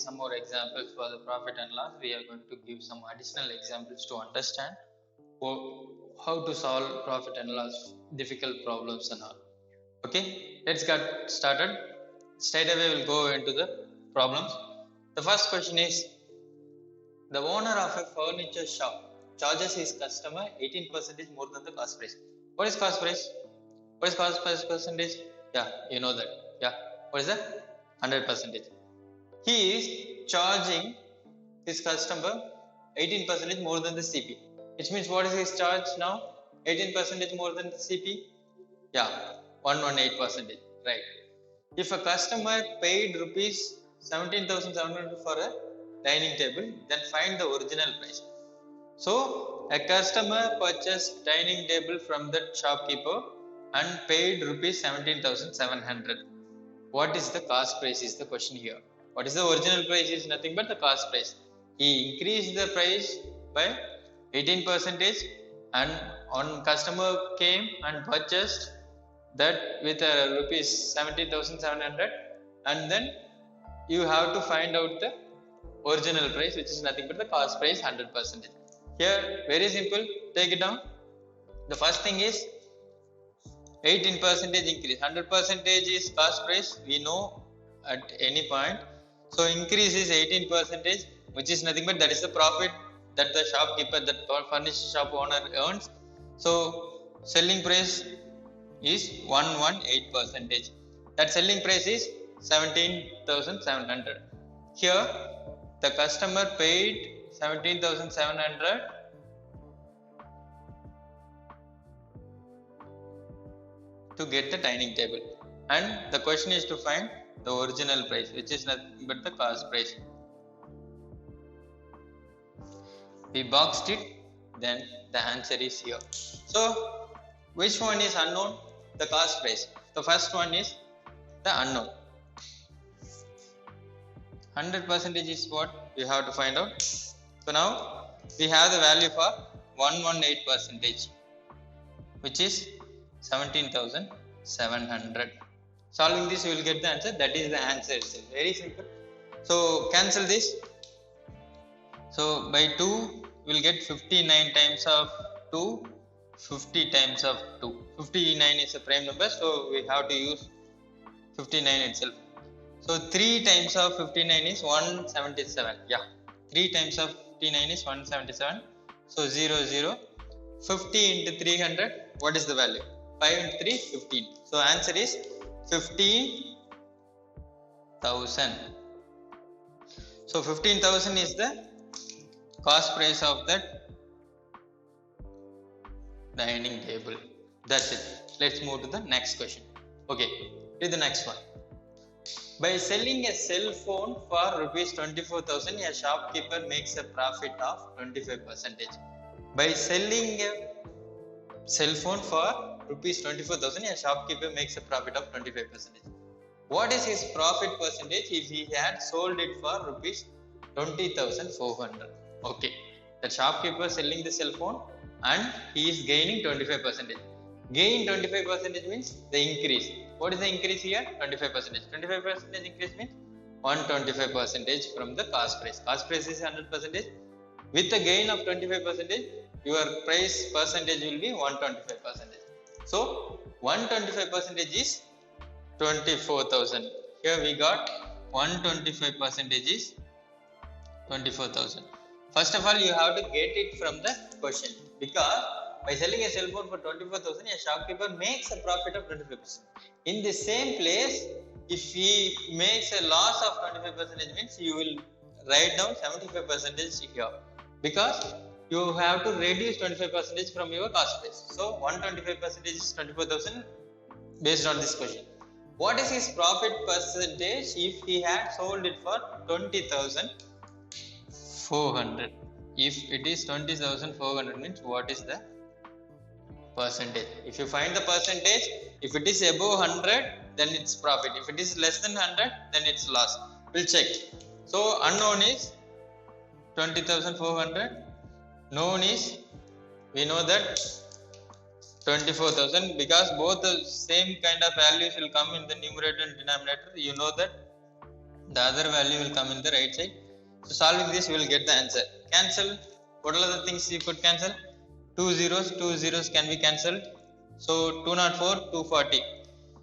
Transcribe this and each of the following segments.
some more examples for the profit and loss. We are going to give some additional examples to understand how to solve profit and loss difficult problems and all. Okay, let's get started. Straight away we'll go into the problems. The first question is, the owner of a furniture shop charges his customer 18% more than the cost price. What is cost price? What is cost price percentage? Yeah, you know that. Yeah, what is that? 100%. He is charging his customer 18% more than the CP. Which means what is his charge now? 18% more than the CP? Yeah, 118%. Right. If a customer paid rupees 17,700 for a dining table, then find the original price. So, a customer purchased dining table from the shopkeeper and paid rupees 17,700. What is the cost price is the question here. What is the original price is nothing but the cost price. He increased the price by 18% and on customer came and purchased that with rupees 17,700, and then you have to find out the original price, which is nothing but the cost price 100%. Here very simple, take it down. The first thing is 18% increase. 100% is cost price, we know at any point. So increase is 18%, which is nothing but that is the profit that the shopkeeper, that furniture shop owner earns. So selling price is 118%. That selling price is 17,700. Here the customer paid 17,700 to get the dining table, and the question is to find the original price, which is nothing but the cost price. We boxed it, then the answer is here. So which one is unknown? The cost price. The first one is the unknown. 100% is what we have to find out. So now we have the value for 118%, which is 17,700. Solving this, you will get the answer. That is the answer. It's very simple. So cancel this. So by 2 we will get 59 times of 2, 50 times of 2. 59 is a prime number, so we have to use 59 itself. So 3 times of 59 is 177. Yeah, 3 times of 59 is 177. So 0, 0. 50 into 300, what is the value? 5 into 3, 15. So answer is 15,000. So 15,000 is the cost price of that dining table. That's it. Let's move to the next question. Okay, read the next one. By selling a cell phone for rupees 24,000, a shopkeeper makes a profit of 25%. By selling a cell phone for rupees 24,000, a shopkeeper makes a profit of 25%. What is his profit percentage if he had sold it for rupees 20,400? Okay, the shopkeeper selling the cell phone and he is gaining 25%. Gain 25% means the increase. What is the increase here? 25%. 25% increase means 125% from the cost price. Cost price is 100%. With the gain of 25%, your price percentage will be 125%. So 125% is 24,000. Here we got 125% is 24,000. First of all, you have to get it from the question, because by selling a cell phone for 24,000, a shopkeeper makes a profit of 25%. In the same place, if he makes a loss of 25%, means you will write down 75% here, because you have to reduce 25% from your cost price. So 125% is 24,000 based on this question. What is his profit percentage if he had sold it for 20,400? If it is 20,400 means what is the percentage? If you find the percentage, if it is above 100, then it's profit. If it is less than 100, then it's loss. We'll check. So unknown is 20,400. Known is, we know that 24,000, because both the same kind of values will come in the numerator and denominator. You know that the other value will come in the right side. So solving this, we will get the answer. Cancel. What are the things you could cancel? Two zeros can be cancelled. So 204, 240.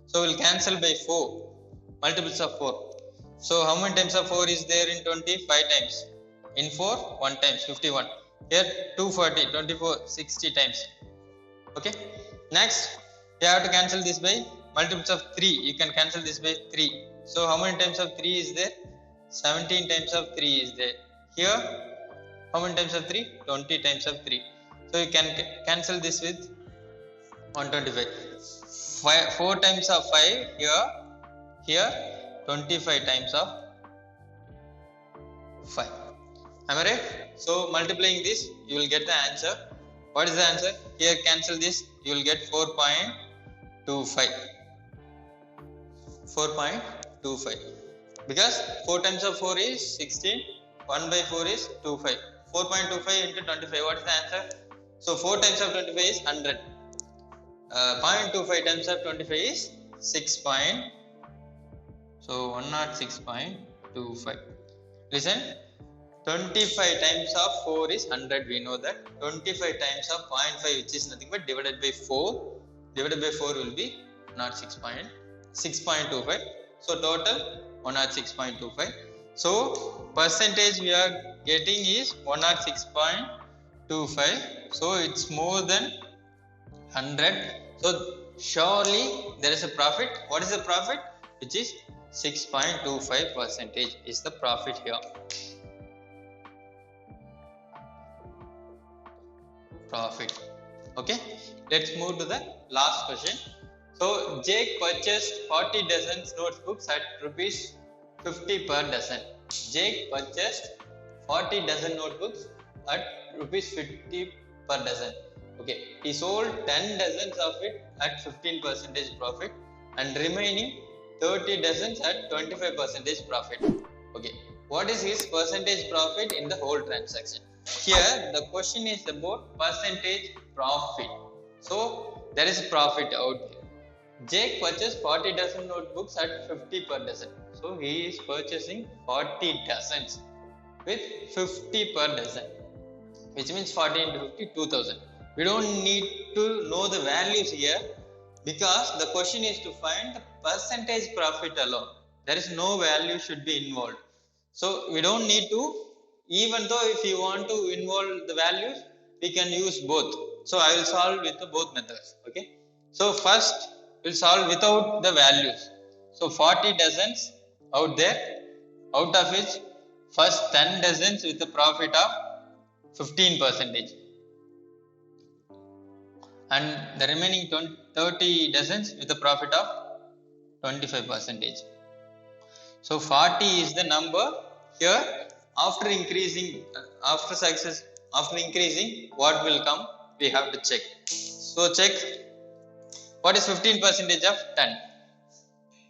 So we'll cancel by 4. Multiples of 4. So how many times of 4 is there in 20? 5 times. In 4, 1 times, 51. Here 240, 24, 60 times. Okay. Next, you have to cancel this by multiples of 3. You can cancel this by 3. So how many times of 3 is there? 17 times of 3 is there. Here, how many times of 3? 20 times of 3. So you can cancel this with 125. 4 times of 5 here 25 times of 5. Am I right? So multiplying this, you will get the answer. What is the answer? Here cancel this, you will get 4.25. 4.25. Because 4 times of 4 is 16. 1 by 4 is 25. 4.25 into 25. What is the answer? So 4 times of 25 is 100. 0.25 times of 25 is 6. So 106.25. Listen, 25 times of 4 is 100. We know that. 25 times of 0.5, which is nothing but divided by 4. Divided by 4 will be 6.25. So total 106.25. So percentage we are getting is 106.25. So it's more than 100. So surely there is a profit. What is the profit? Which is 6.25% is the profit here. Profit. Okay. Let's move to the last question. So Jake purchased 40 dozens notebooks at rupees 50 per dozen. Jake purchased 40 dozen notebooks at rupees 50 per dozen. Okay, he sold 10 dozens of it at 15% profit and remaining 30 dozens at 25% profit. Okay, what is his percentage profit in the whole transaction? Here the question is about percentage profit. So there is profit out there. Jake purchased 40 dozen notebooks at 50 per dozen. So he is purchasing 40 dozens with 50 per dozen, which means 40 into 50, 2000. We don't need to know the values here because the question is to find the percentage profit alone. There is no value should be involved. So we don't need to, even though if you want to involve the values, we can use both. So I will solve with both methods. Okay. So first we'll solve without the values. So 40 dozens out there, out of which first 10 dozens with a profit of 15%. And the remaining 30 dozens with a profit of 25%. So 40 is the number here. After increasing, after increasing, what will come? We have to check. So check. What is 15% of 10?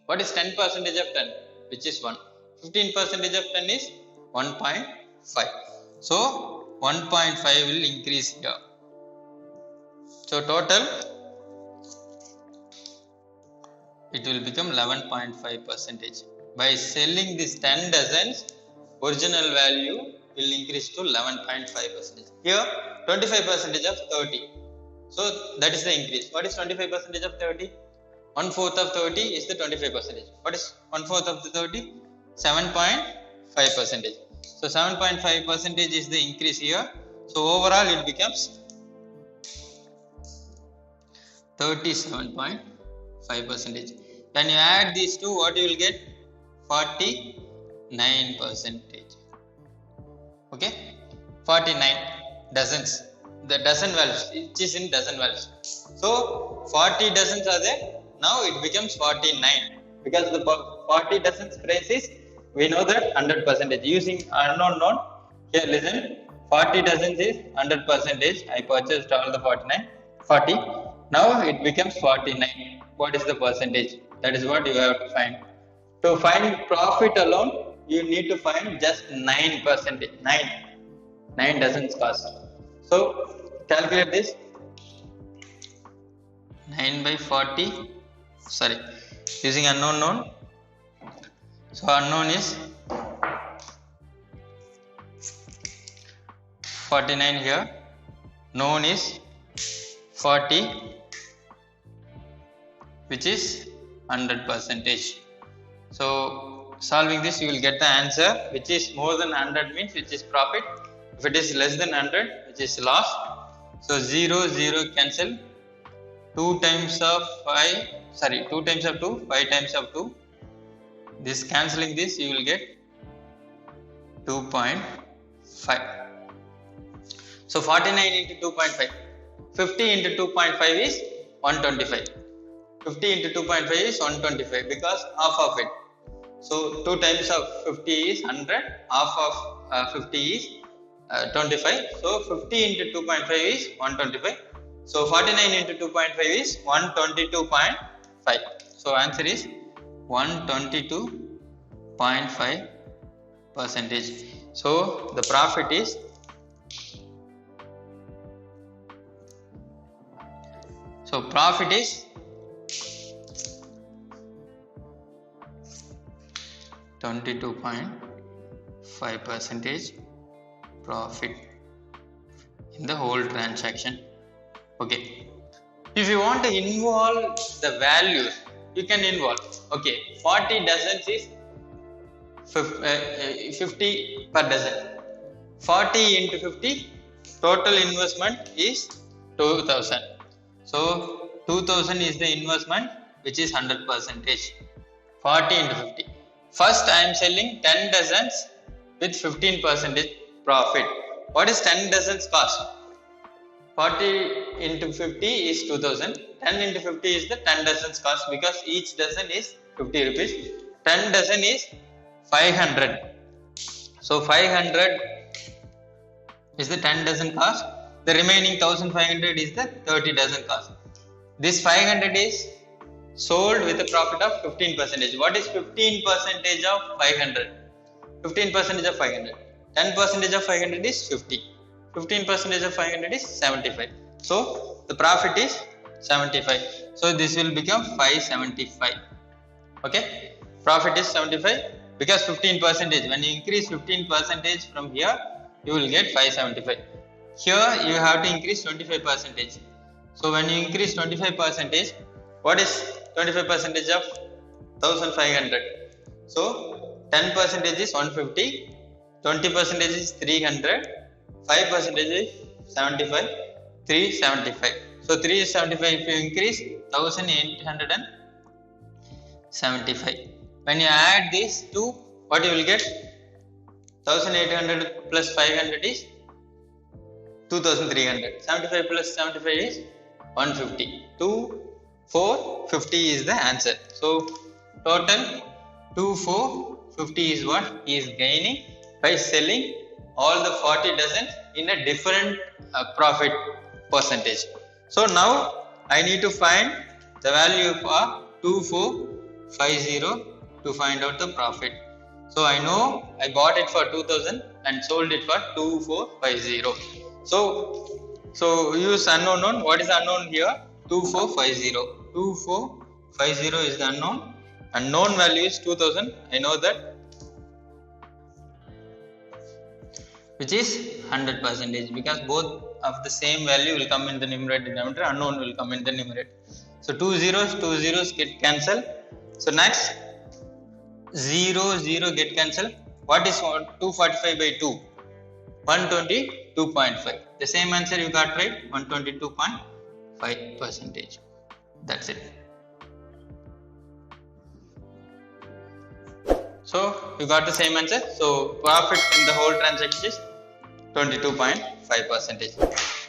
What is 10% of 10? Which is 1. 15% of 10 is 1.5. So 1.5 will increase here. So total it will become 11.5%. By selling this 10 dozens, original value will increase to 11.5%. Here 25% of 30. So that is the increase. What is 25% of 30? 1/4 of 30 is the 25%. What is 1/4 of the 30? 7.5%. So 7.5% is the increase here. So overall it becomes 37.5%. When you add these two, what you will get? 49%. Okay, 49 dozens. The dozen values, it is in dozen values. So 40 dozens are there. Now it becomes 49 because the 40 dozens price is, we know that 100%. Using unknown known. Here listen, 40 dozens is 100%. I purchased all the 40. Now it becomes 49. What is the percentage? That is what you have to find. To find profit alone, you need to find just 9%. 9 dozens cost. So calculate this. 9 by 40. Sorry, using unknown known. So unknown is 49 here. Known is 40, which is 100%. So solving this, you will get the answer, which is more than 100 means which is profit. If it is less than 100, which is loss. So 0, 0 cancel. 2 times of 5, sorry, 2 times of 2, 5 times of 2. This cancelling this, you will get 2.5. So 49 into 2.5. 50 into 2.5 is 125. 50 into 2.5 is 125 because half of it. So 2 times of 50 is 100, half of 50 is 25. So 50 into 2.5 is 125. So 49 into 2.5 is 122.5. So answer is 122.5%. So the profit is 22.5% profit in the whole transaction. Okay. If you want to involve the values, you can involve. Okay. 40 dozens is 50 per dozen. 40 into 50, total investment is 2000. So 2000 is the investment, which is 100%. 40 into 50. First, I am selling 10 dozens with 15% profit. What is 10 dozens cost? 40 into 50 is 2000. 10 into 50 is the 10 dozens cost because each dozen is 50 rupees. 10 dozen is 500. So 500 is the 10 dozen cost. The remaining 1500 is the 30 dozen cost. This 500 is sold with a profit of 15%. What is 15% of 500? 15% of 500. 10% of 500 is 50. 15% of 500 is 75. So the profit is 75. So this will become 575. Okay. Profit is 75 because 15%. When you increase 15% from here, you will get 575. Here you have to increase 25%. So when you increase 25%, what is 25% of 1500? So 10% is 150, 20% is 300, 5% is 75, 375. So 375 if you increase 1875. When you add these two, what you will get? 1800 plus 500 is 2300. 75 plus 75 is 150. 2450 is the answer. So total 2450 is what he is gaining by selling all the 40 dozens in a different profit percentage. So now I need to find the value for 2450 to find out the profit. So I know I bought it for 2000 and sold it for 2450. So use unknown. What is unknown here? 2450. 2450 is the unknown. Unknown value is 2000. I know that, which is 100% because both of the same value will come in the numerator denominator. Unknown will come in the numerator. So two zeros get cancelled. So next 0 get cancelled. What is 245 by 2? 122.5. The same answer you got right, 122.5%. That's it. So you got the same answer. So profit in the whole transaction is 22.5%.